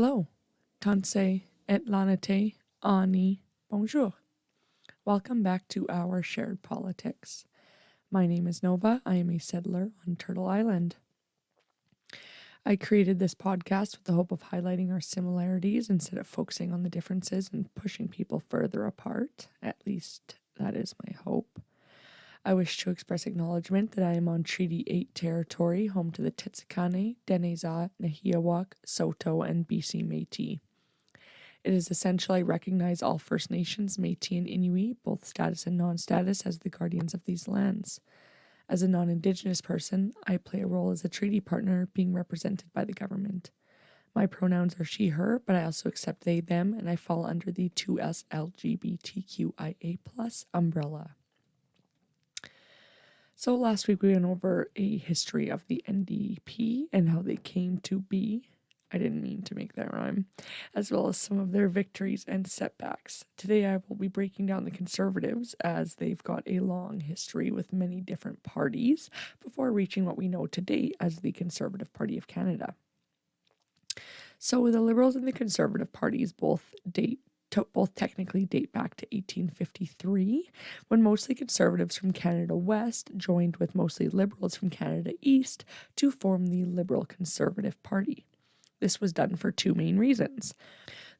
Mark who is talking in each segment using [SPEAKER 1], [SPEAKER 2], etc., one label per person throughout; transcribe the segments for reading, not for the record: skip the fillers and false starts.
[SPEAKER 1] Hello, Tanse et lanate ani bonjour. Welcome back to our shared politics. My name is Nova. I am a settler on Turtle Island. I created this podcast with the hope of highlighting our similarities instead of focusing on the differences and pushing people further apart. At least that is my hope. I wish to express acknowledgement that I am on Treaty 8 territory, home to the Titsikane, Deneza, Nahiawak, Saulteaux, and BC Métis. It is essential I recognize all First Nations, Métis, and Inuit, both status and non-status, as the guardians of these lands. As a non-Indigenous person, I play a role as a treaty partner being represented by the government. My pronouns are she, her, but I also accept they, them, and I fall under the 2S LGBTQIA+ umbrella. So last week we went over a history of the NDP and how they came to be. I didn't mean to make that rhyme, as well as some of their victories and setbacks. Today I will be breaking down the Conservatives, as they've got a long history with many different parties before reaching what we know today as the Conservative Party of Canada. So the Liberals and the Conservative parties both technically date back to 1853, when mostly Conservatives from Canada West joined with mostly Liberals from Canada East to form the Liberal Conservative Party. This was done for two main reasons.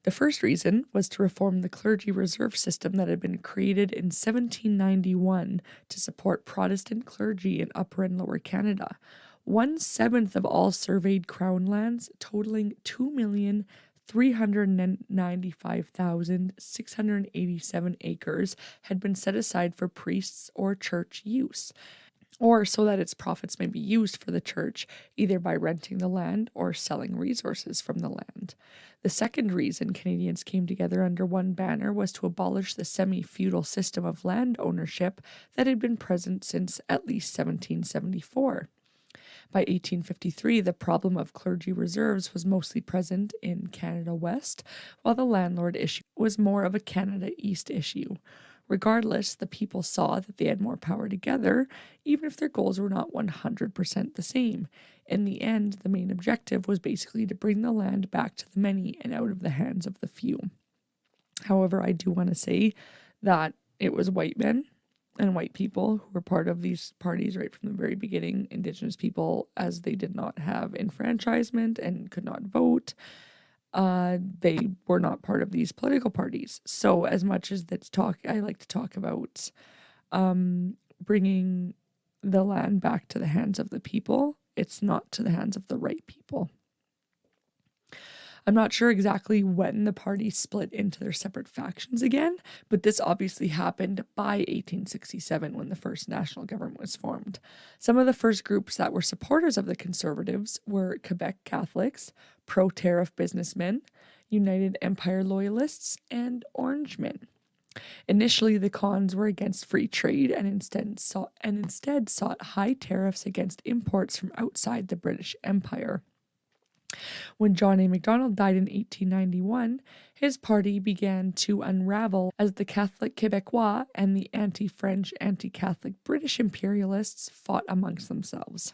[SPEAKER 1] The first reason was to reform the clergy reserve system that had been created in 1791 to support Protestant clergy in Upper and Lower Canada. 1/7 of all surveyed crown lands, totaling 2,395,687 acres, had been set aside for priests or church use, or so that its profits may be used for the church, either by renting the land or selling resources from the land. The second reason Canadians came together under one banner was to abolish the semi-feudal system of land ownership that had been present since at least 1774. By 1853, the problem of clergy reserves was mostly present in Canada West, while the landlord issue was more of a Canada East issue. Regardless, the people saw that they had more power together, even if their goals were not 100% the same. In the end, the main objective was basically to bring the land back to the many and out of the hands of the few. However, I do want to say that it was white men and white people who were part of these parties right from the very beginning. Indigenous people, as they did not have enfranchisement and could not vote, they were not part of these political parties. So as much as I like to talk about bringing the land back to the hands of the people, it's not to the hands of the right people. I'm not sure exactly when the parties split into their separate factions again, but this obviously happened by 1867 when the first national government was formed. Some of the first groups that were supporters of the Conservatives were Quebec Catholics, pro-tariff businessmen, United Empire Loyalists, and Orangemen. Initially, the Cons were against free trade and instead sought high tariffs against imports from outside the British Empire. When John A. Macdonald died in 1891, his party began to unravel as the Catholic Québécois and the anti-French, anti-Catholic British imperialists fought amongst themselves.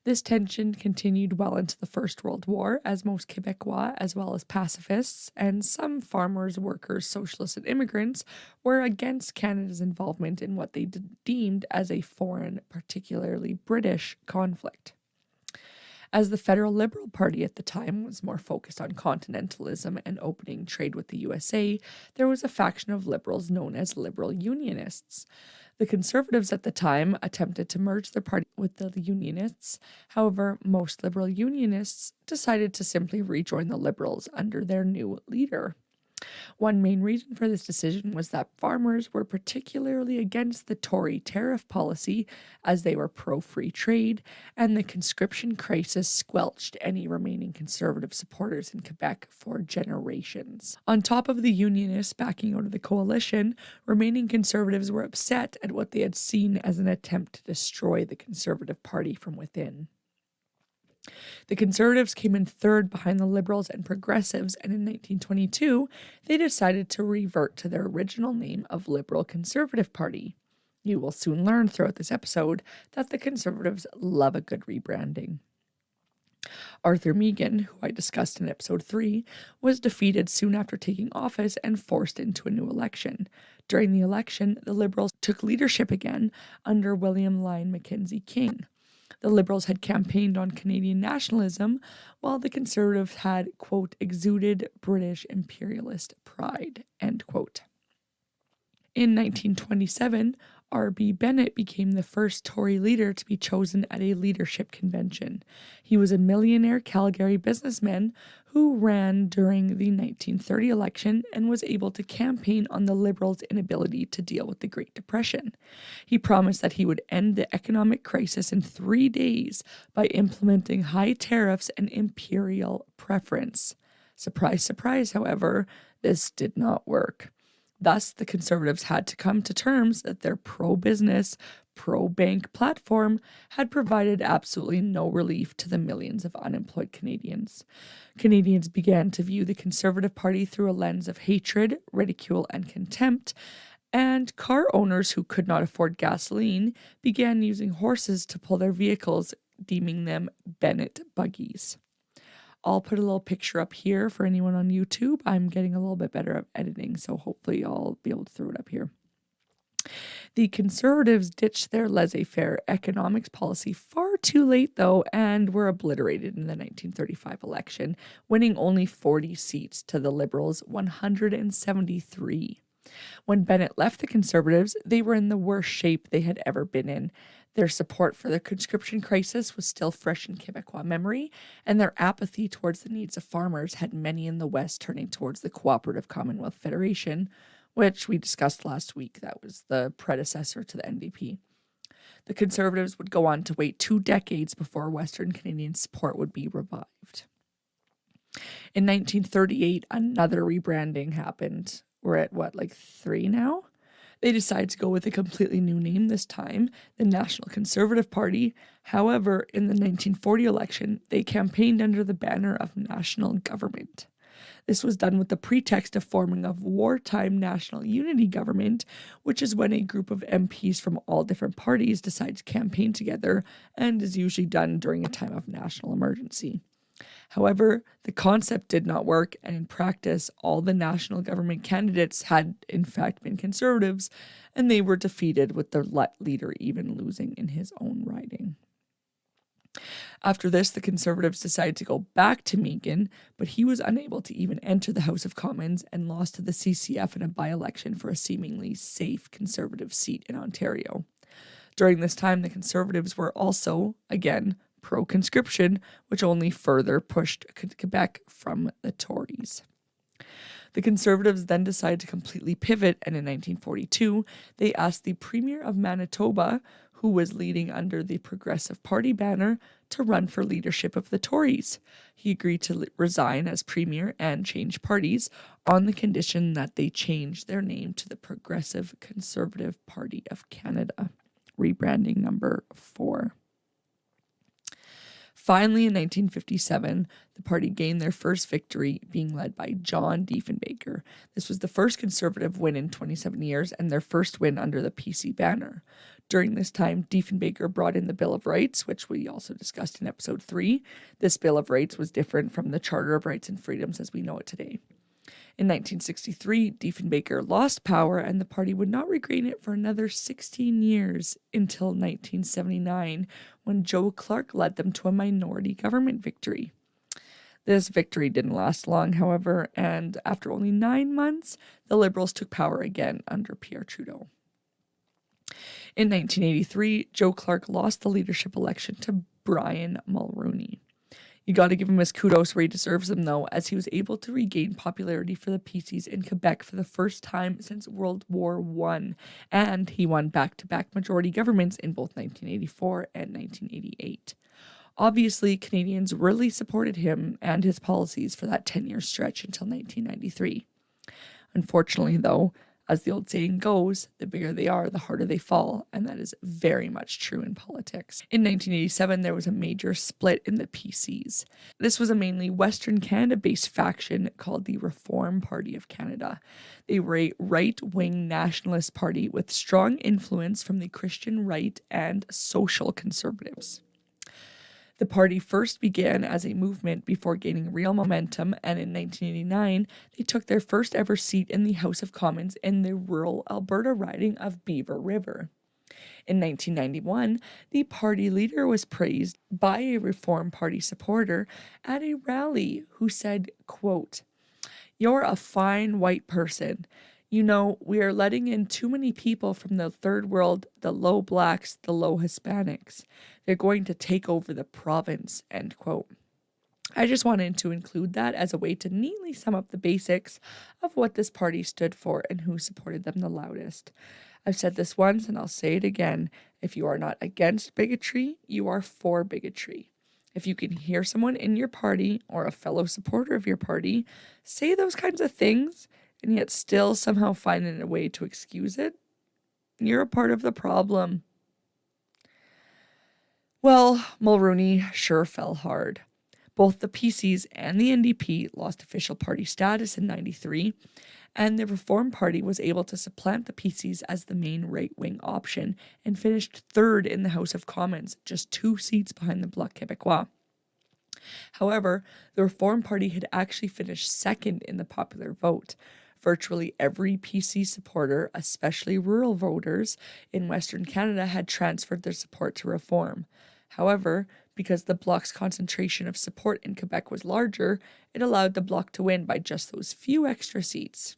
[SPEAKER 1] This tension continued well into the First World War, as most Québécois, as well as pacifists, and some farmers, workers, socialists, and immigrants were against Canada's involvement in what they deemed as a foreign, particularly British, conflict. As the Federal Liberal Party at the time was more focused on continentalism and opening trade with the USA, there was a faction of Liberals known as Liberal Unionists. The Conservatives at the time attempted to merge their party with the Unionists. However, most Liberal Unionists decided to simply rejoin the Liberals under their new leader. One main reason for this decision was that farmers were particularly against the Tory tariff policy, as they were pro-free trade, and the conscription crisis squelched any remaining Conservative supporters in Quebec for generations. On top of the Unionists backing out of the coalition, remaining Conservatives were upset at what they had seen as an attempt to destroy the Conservative Party from within. The Conservatives came in third behind the Liberals and Progressives, and in 1922, they decided to revert to their original name of Liberal Conservative Party. You will soon learn throughout this episode that the Conservatives love a good rebranding. Arthur Meighen, who I discussed in episode 3, was defeated soon after taking office and forced into a new election. During the election, the Liberals took leadership again under William Lyon Mackenzie King. The Liberals had campaigned on Canadian nationalism, while the Conservatives had, quote, exuded British imperialist pride, end quote. In 1927, R.B. Bennett became the first Tory leader to be chosen at a leadership convention. He was a millionaire Calgary businessman who ran during the 1930 election and was able to campaign on the Liberals' inability to deal with the Great Depression. He promised that he would end the economic crisis in 3 days by implementing high tariffs and imperial preference. Surprise, surprise, however, this did not work. Thus, the Conservatives had to come to terms that their pro-business, pro-bank platform had provided absolutely no relief to the millions of unemployed Canadians. Canadians began to view the Conservative Party through a lens of hatred, ridicule, and contempt, and car owners who could not afford gasoline began using horses to pull their vehicles, deeming them Bennett buggies. I'll put a little picture up here for anyone on YouTube. I'm getting a little bit better at editing, so hopefully I'll be able to throw it up here. The Conservatives ditched their laissez-faire economics policy far too late, though, and were obliterated in the 1935 election, winning only 40 seats to the Liberals' 173. When Bennett left the Conservatives, they were in the worst shape they had ever been in. Their support for the conscription crisis was still fresh in Quebecois memory, and their apathy towards the needs of farmers had many in the West turning towards the Cooperative Commonwealth Federation, which we discussed last week. That was the predecessor to the NDP. The Conservatives would go on to wait 2 decades before Western Canadian support would be revived. In 1938, another rebranding happened. We're at 3 now? They decided to go with a completely new name this time, the National Conservative Party. However, in the 1940 election, they campaigned under the banner of national government. This was done with the pretext of forming a wartime national unity government, which is when a group of MPs from all different parties decide to campaign together and is usually done during a time of national emergency. However, the concept did not work, and in practice, all the national government candidates had in fact been Conservatives, and they were defeated with their leader even losing in his own riding. After this, the Conservatives decided to go back to Meighen, but he was unable to even enter the House of Commons and lost to the CCF in a by-election for a seemingly safe Conservative seat in Ontario. During this time, the Conservatives were also, again, pro-conscription, which only further pushed Quebec from the Tories. The Conservatives then decided to completely pivot, and in 1942, they asked the Premier of Manitoba, who was leading under the Progressive Party banner, to run for leadership of the Tories. He agreed to resign as Premier and change parties on the condition that they change their name to the Progressive Conservative Party of Canada, rebranding number 4. Finally, in 1957, the party gained their first victory, being led by John Diefenbaker. This was the first Conservative win in 27 years and their first win under the PC banner. During this time, Diefenbaker brought in the Bill of Rights, which we also discussed in episode 3. This Bill of Rights was different from the Charter of Rights and Freedoms as we know it today. In 1963, Diefenbaker lost power, and the party would not regain it for another 16 years until 1979, when Joe Clark led them to a minority government victory. This victory didn't last long, however, and after only 9 months, the Liberals took power again under Pierre Trudeau. In 1983, Joe Clark lost the leadership election to Brian Mulroney. You got to give him his kudos where he deserves them, though, as he was able to regain popularity for the PCs in Quebec for the first time since World War I, and he won back-to-back majority governments in both 1984 and 1988. Obviously, Canadians really supported him and his policies for that 10-year stretch until 1993. Unfortunately, though, as the old saying goes, the bigger they are, the harder they fall, and that is very much true in politics. In 1987, there was a major split in the PCs. This was a mainly Western Canada-based faction called the Reform Party of Canada. They were a right-wing nationalist party with strong influence from the Christian right and social conservatives. The party first began as a movement before gaining real momentum, and in 1989, they took their first ever seat in the House of Commons in the rural Alberta riding of Beaver River. In 1991, the party leader was praised by a Reform Party supporter at a rally who said, quote, "You're a fine white person. You know, we are letting in too many people from the third world, the low blacks, the low Hispanics. They're going to take over the province," end quote. I just wanted to include that as a way to neatly sum up the basics of what this party stood for and who supported them the loudest. I've said this once and I'll say it again. If you are not against bigotry, you are for bigotry. If you can hear someone in your party or a fellow supporter of your party say those kinds of things and yet still somehow find a way to excuse it, you're a part of the problem. Well, Mulroney sure fell hard. Both the PCs and the NDP lost official party status in 93, and the Reform Party was able to supplant the PCs as the main right-wing option and finished third in the House of Commons, just 2 seats behind the Bloc Québécois. However, the Reform Party had actually finished second in the popular vote. Virtually every PC supporter, especially rural voters in Western Canada, had transferred their support to Reform. However, because the Bloc's concentration of support in Quebec was larger, it allowed the Bloc to win by just those few extra seats.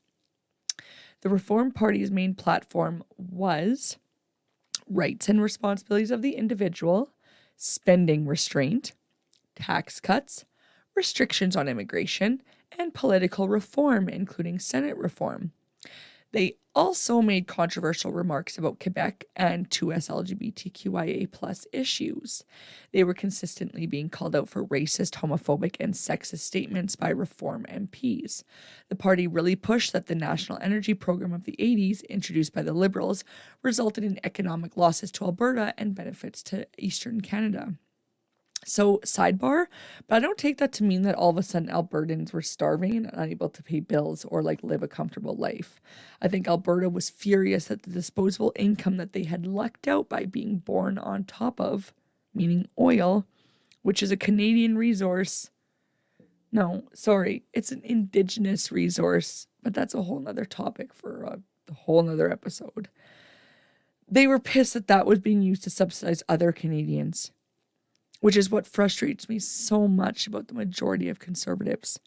[SPEAKER 1] The Reform Party's main platform was rights and responsibilities of the individual, spending restraint, tax cuts, restrictions on immigration, and political reform, including Senate reform. They also made controversial remarks about Quebec and 2S LGBTQIA+ issues. They were consistently being called out for racist, homophobic, and sexist statements by Reform MPs. The party really pushed that the National Energy Program of the 80s, introduced by the Liberals, resulted in economic losses to Alberta and benefits to Eastern Canada. So, sidebar, but I don't take that to mean that all of a sudden Albertans were starving and unable to pay bills or live a comfortable life. I think Alberta was furious at the disposable income that they had lucked out by being born on top of, meaning oil, which is a Canadian resource. No, sorry, it's an Indigenous resource, but that's a whole nother topic for a whole nother episode. They were pissed that that was being used to subsidize other Canadians, which is what frustrates me so much about the majority of Conservatives.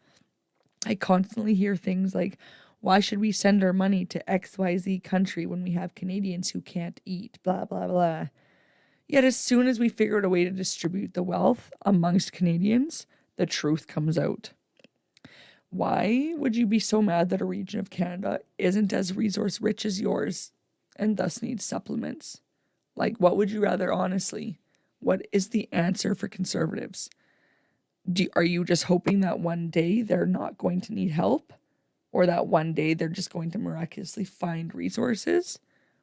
[SPEAKER 1] I constantly hear things like, why should we send our money to XYZ country when we have Canadians who can't eat, blah, blah, blah. Yet as soon as we figure out a way to distribute the wealth amongst Canadians, the truth comes out. Why would you be so mad that a region of Canada isn't as resource rich as yours and thus needs supplements? What would you rather, honestly? What is the answer for Conservatives? Are you just hoping that one day they're not going to need help? Or that one day they're just going to miraculously find resources?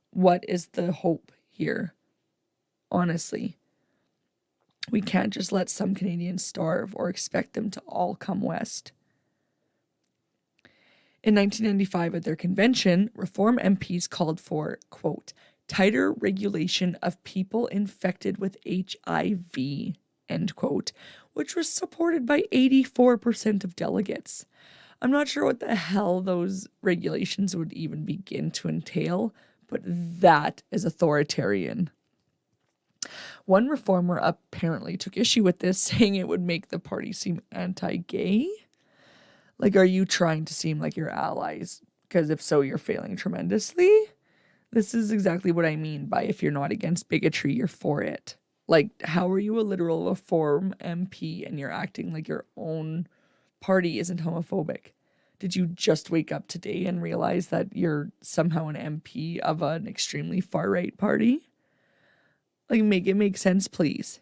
[SPEAKER 1] What is the hope here? Honestly, we can't just let some Canadians starve or expect them to all come west. In 1995, at their convention, Reform MPs called for, quote, tighter regulation of people infected with HIV, end quote, which was supported by 84% of delegates. I'm not sure what the hell those regulations would even begin to entail, but that is authoritarian. One reformer apparently took issue with this, saying it would make the party seem anti-gay. Are you trying to seem like your allies? Because if so, you're failing tremendously. This is exactly what I mean by if you're not against bigotry, you're for it. How are you a literal Reform MP and you're acting like your own party isn't homophobic? Did you just wake up today and realize that you're somehow an MP of an extremely far-right party? Make it make sense, please.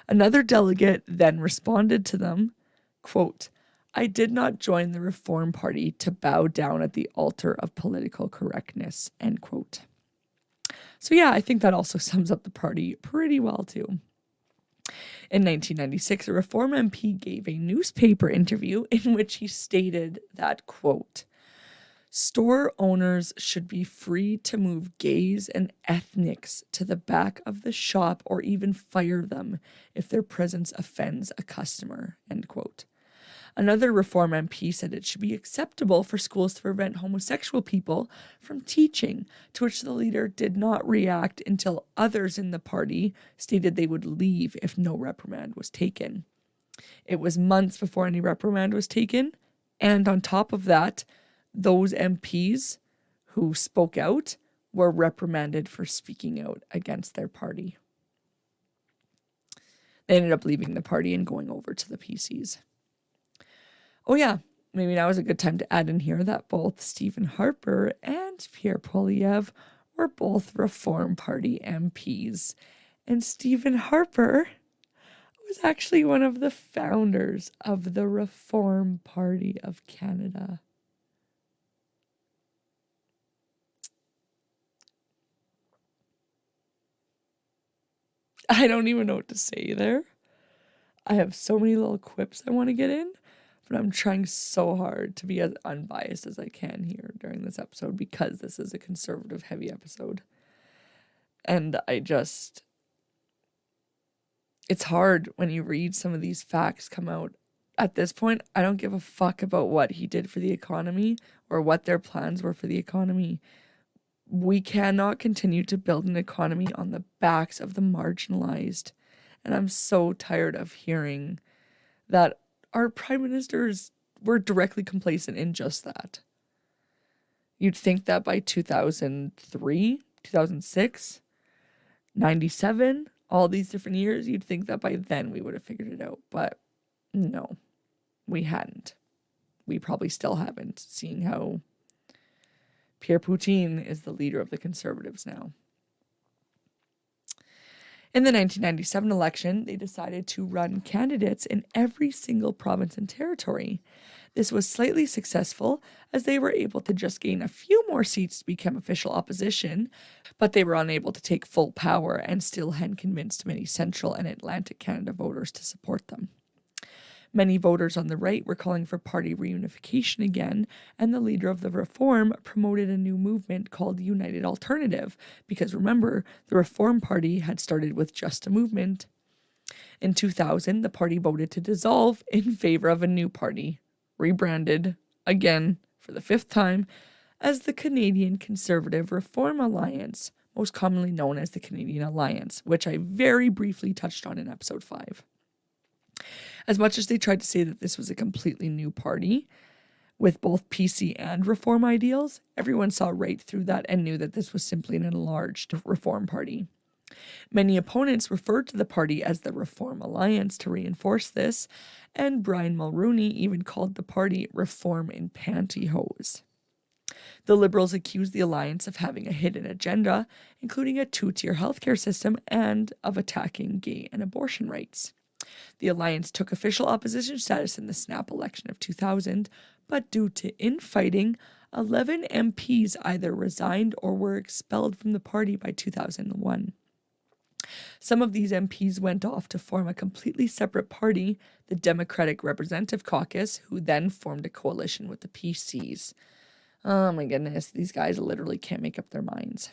[SPEAKER 1] Another delegate then responded to them, quote, I did not join the Reform Party to bow down at the altar of political correctness, end quote. So yeah, I think that also sums up the party pretty well too. In 1996, a Reform MP gave a newspaper interview in which he stated that, quote, Store owners should be free to move gays and ethnics to the back of the shop or even fire them if their presence offends a customer, end quote. Another Reform MP said it should be acceptable for schools to prevent homosexual people from teaching, to which the leader did not react until others in the party stated they would leave if no reprimand was taken. It was months before any reprimand was taken, and on top of that, those MPs who spoke out were reprimanded for speaking out against their party. They ended up leaving the party and going over to the PCs. Oh yeah, maybe now is a good time to add in here that both Stephen Harper and Pierre Poilievre were both Reform Party MPs. And Stephen Harper was actually one of the founders of the Reform Party of Canada. I don't even know what to say there. I have so many little quips I want to get in, but I'm trying so hard to be as unbiased as I can here during this episode because this is a conservative heavy episode. And it's hard when you read some of these facts come out. At this point, I don't give a fuck about what he did for the economy or what their plans were for the economy. We cannot continue to build an economy on the backs of the marginalized. And I'm so tired of hearing that our prime ministers were directly complacent in just that. You'd think that by 2003, 2006, 97, all these different years, you'd think that by then we would have figured it out. But no, we hadn't. We probably still haven't, seeing how Pierre Poutine is the leader of the Conservatives now. In the 1997 election, they decided to run candidates in every single province and territory. This was slightly successful as they were able to just gain a few more seats to become official opposition, but they were unable to take full power and still hadn't convinced many Central and Atlantic Canada voters to support them. Many voters on the right were calling for party reunification again, and the leader of the Reform promoted a new movement called United Alternative, because remember, the Reform Party had started with just a movement. In 2000, the party voted to dissolve in favor of a new party, rebranded, again, for the fifth time, as the Canadian Conservative Reform Alliance, most commonly known as the Canadian Alliance, which I very briefly touched on in episode 5. As much as they tried to say that this was a completely new party, with both PC and Reform ideals, everyone saw right through that and knew that this was simply an enlarged Reform Party. Many opponents referred to the party as the Reform Alliance to reinforce this, and Brian Mulroney even called the party Reform in Pantyhose. The Liberals accused the Alliance of having a hidden agenda, including a two-tier healthcare system and of attacking gay and abortion rights. The Alliance took official opposition status in the snap election of 2000, but due to infighting, 11 MPs either resigned or were expelled from the party by 2001. Some of these MPs went off to form a completely separate party, the Democratic Representative Caucus, who then formed a coalition with the PCs. Oh my goodness, these guys literally can't make up their minds.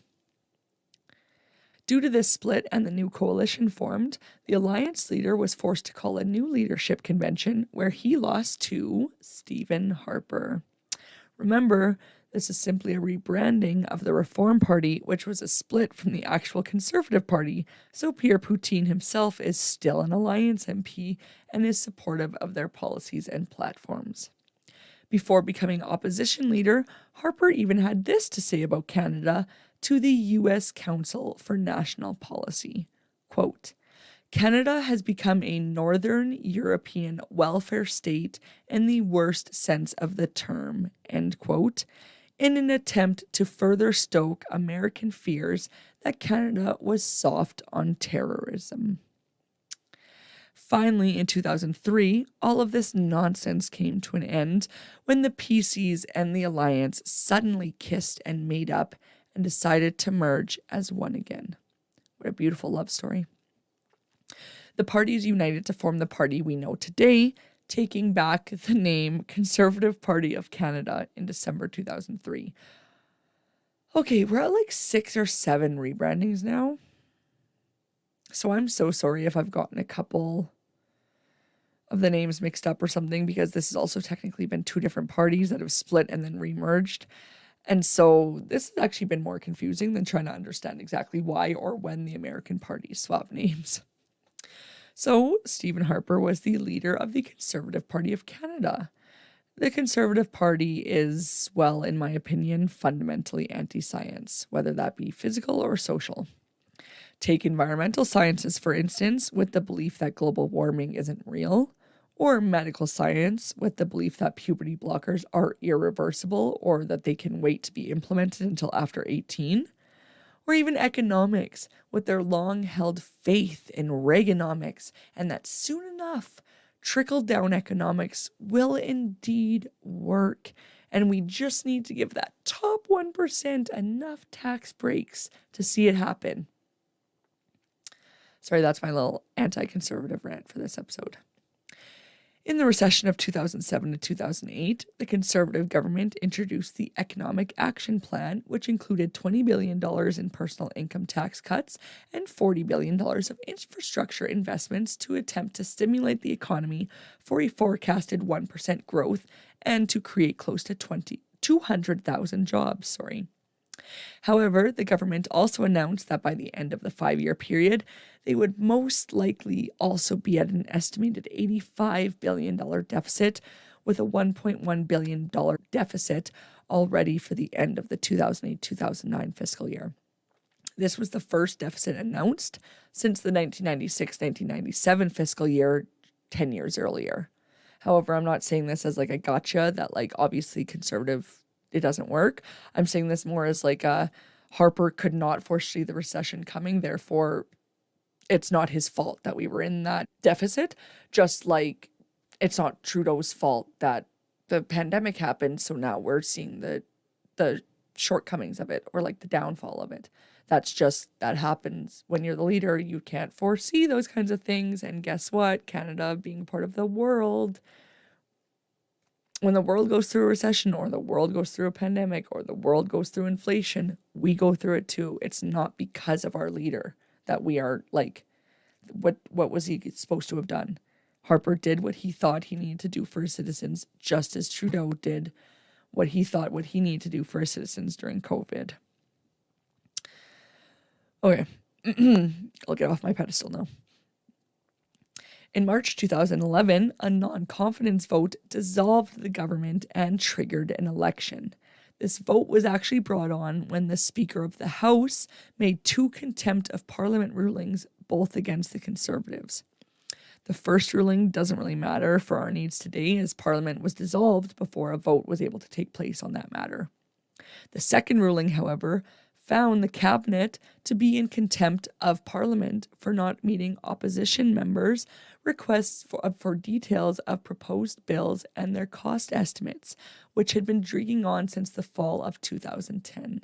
[SPEAKER 1] Due to this split and the new coalition formed, the Alliance leader was forced to call a new leadership convention where he lost to Stephen Harper. Remember, this is simply a rebranding of the Reform Party, which was a split from the actual Conservative Party, so Pierre Poutine himself is still an Alliance MP and is supportive of their policies and platforms. Before becoming opposition leader, Harper even had this to say about Canada to the U.S. Council for National Policy. Quote, Canada has become a Northern European welfare state in the worst sense of the term, end quote, in an attempt to further stoke American fears that Canada was soft on terrorism. Finally, in 2003, all of this nonsense came to an end when the PCs and the Alliance suddenly kissed and made up and decided to merge as one again. What a beautiful love story. The parties united to form the party we know today, taking back the name Conservative Party of Canada in December 2003. Okay, we're at like 6 or 7 rebrandings now. So I'm so sorry if I've gotten a couple of the names mixed up or something, because this has also technically been 2 different parties that have split and then remerged. And so this has actually been more confusing than trying to understand exactly why or when the American parties swapped names. So Stephen Harper was the leader of the Conservative Party of Canada. The Conservative Party is, well, in my opinion, fundamentally anti-science, whether that be physical or social. Take environmental sciences, for instance, with the belief that global warming isn't real, or medical science with the belief that puberty blockers are irreversible or that they can wait to be implemented until after 18, or even economics with their long-held faith in Reaganomics and that soon enough, trickle-down economics will indeed work, and we just need to give that top 1% enough tax breaks to see it happen. Sorry, that's my little anti-conservative rant for this episode. In the recession of 2007 to 2008, the Conservative government introduced the Economic Action Plan, which included $20 billion in personal income tax cuts and $40 billion of infrastructure investments to attempt to stimulate the economy for a forecasted 1% growth and to create close to 200,000 jobs. However, the government also announced that by the end of the 5-year period, they would most likely also be at an estimated $85 billion deficit, with a $1.1 billion deficit already for the end of the 2008-2009 fiscal year. This was the first deficit announced since the 1996-1997 fiscal year, 10 years earlier. However, I'm not saying this as like a gotcha that like obviously conservative, it doesn't work. I'm saying this more as like Harper could not foresee the recession coming, therefore it's not his fault that we were in that deficit, just like it's not Trudeau's fault that the pandemic happened, so now we're seeing the shortcomings of it or like the downfall of it. That's just, that happens when you're the leader. You can't foresee those kinds of things, and guess what? Canada being part of the world, when the world goes through a recession or the world goes through a pandemic or the world goes through inflation, we go through it too. It's not because of our leader that we are like, what was he supposed to have done? Harper did what he thought he needed to do for his citizens, just as Trudeau did what he thought what he needed to do for his citizens during COVID. Okay, I'll get off my pedestal now. In March 2011, a non-confidence vote dissolved the government and triggered an election. This vote was actually brought on when the Speaker of the House made 2 contempt of Parliament rulings, both against the Conservatives. The first ruling doesn't really matter for our needs today, as Parliament was dissolved before a vote was able to take place on that matter. The second ruling, however, found the Cabinet to be in contempt of Parliament for not meeting opposition members' requests for details of proposed bills and their cost estimates, which had been dragging on since the fall of 2010.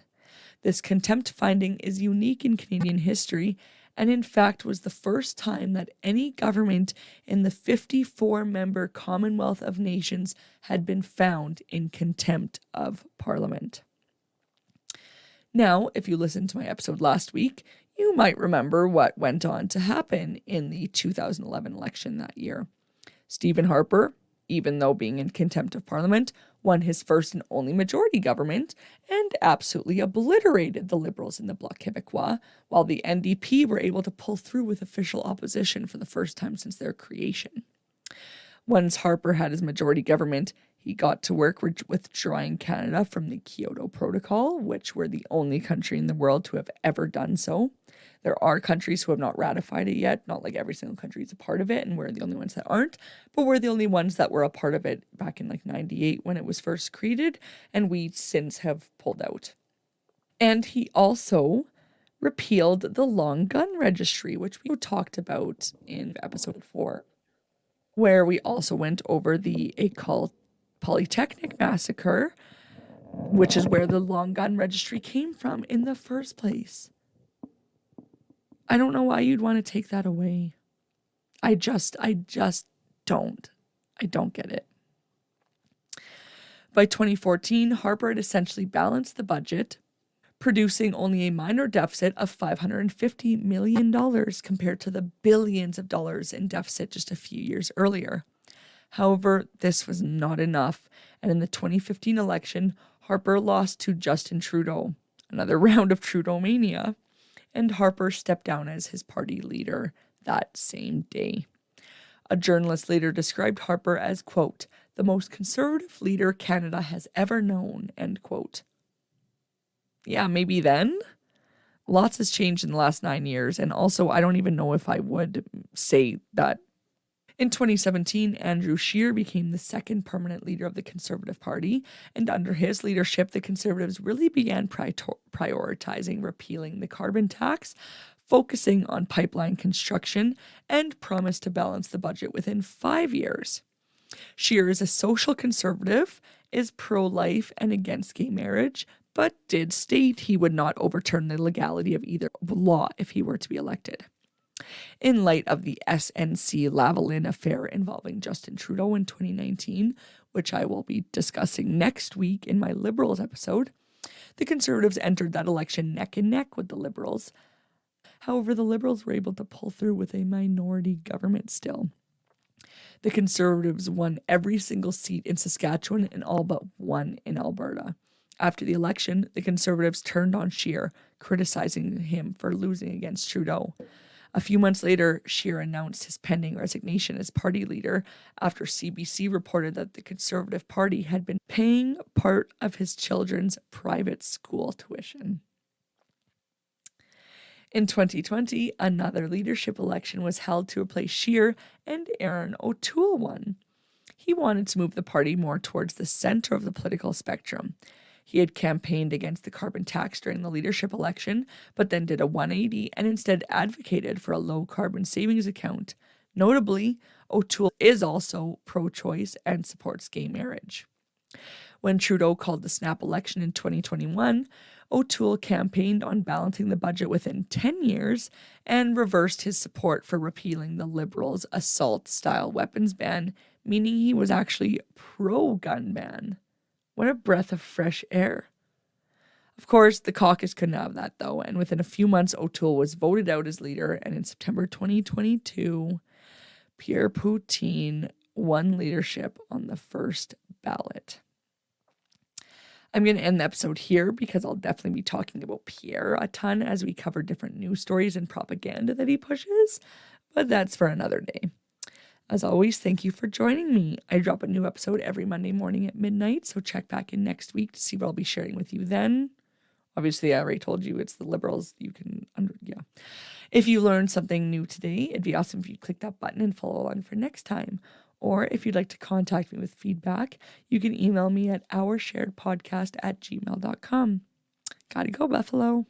[SPEAKER 1] This contempt finding is unique in Canadian history, and in fact was the first time that any government in the 54-member Commonwealth of Nations had been found in contempt of Parliament. Now, if you listened to my episode last week, you might remember what went on to happen in the 2011 election that year. Stephen Harper, even though being in contempt of Parliament, won his first and only majority government and absolutely obliterated the Liberals in the Bloc Québécois, while the NDP were able to pull through with official opposition for the first time since their creation. Once Harper had his majority government, he got to work withdrawing Canada from the Kyoto Protocol, which we're the only country in the world to have ever done so. There are countries who have not ratified it yet. Not like every single country is a part of it, and we're the only ones that aren't. But we're the only ones that were a part of it back in like 98 when it was first created, and we since have pulled out. And he also repealed the long gun registry, which we talked about in episode 4, where we also went over the École Polytechnic massacre, which is where the long gun registry came from in the first place. I don't know why you'd want to take that away. I just don't. I don't get it. By 2014, Harper had essentially balanced the budget, producing only a minor deficit of $550 million compared to the billions of dollars in deficit just a few years earlier. However, this was not enough, and in the 2015 election, Harper lost to Justin Trudeau, another round of Trudeau mania, and Harper stepped down as his party leader that same day. A journalist later described Harper as, quote, the most conservative leader Canada has ever known, end quote. Yeah, maybe then. Lots has changed in the last 9 years, and also I don't even know if I would say that. In 2017, Andrew Scheer became the second permanent leader of the Conservative Party, and under his leadership, the Conservatives really began prioritizing repealing the carbon tax, focusing on pipeline construction, and promised to balance the budget within 5 years. Scheer is a social conservative, is pro-life and against gay marriage, but did state he would not overturn the legality of either law if he were to be elected. In light of the SNC-Lavalin affair involving Justin Trudeau in 2019, which I will be discussing next week in my Liberals episode, the Conservatives entered that election neck and neck with the Liberals. However, the Liberals were able to pull through with a minority government still. The Conservatives won every single seat in Saskatchewan and all but one in Alberta. After the election, the Conservatives turned on Scheer, criticizing him for losing against Trudeau. A few months later, Scheer announced his pending resignation as party leader after CBC reported that the Conservative Party had been paying part of his children's private school tuition. In 2020, another leadership election was held to replace Scheer, and Aaron O'Toole won. He wanted to move the party more towards the center of the political spectrum. He had campaigned against the carbon tax during the leadership election, but then did a 180 and instead advocated for a low-carbon savings account. Notably, O'Toole is also pro-choice and supports gay marriage. When Trudeau called the snap election in 2021, O'Toole campaigned on balancing the budget within 10 years and reversed his support for repealing the Liberals' assault-style weapons ban, meaning he was actually pro-gun ban. What a breath of fresh air. Of course, the caucus couldn't have that, though, and within a few months, O'Toole was voted out as leader, and in September 2022, Pierre Poutine won leadership on the first ballot. I'm going to end the episode here because I'll definitely be talking about Pierre a ton as we cover different news stories and propaganda that he pushes, but that's for another day. As always, thank you for joining me. I drop a new episode every Monday morning at midnight, so check back in next week to see what I'll be sharing with you then. Obviously, I already told you it's the Liberals. You can, If you learned something new today, it'd be awesome if you click that button and follow along for next time. Or if you'd like to contact me with feedback, you can email me at oursharedpodcast@gmail.com. Gotta go, Buffalo.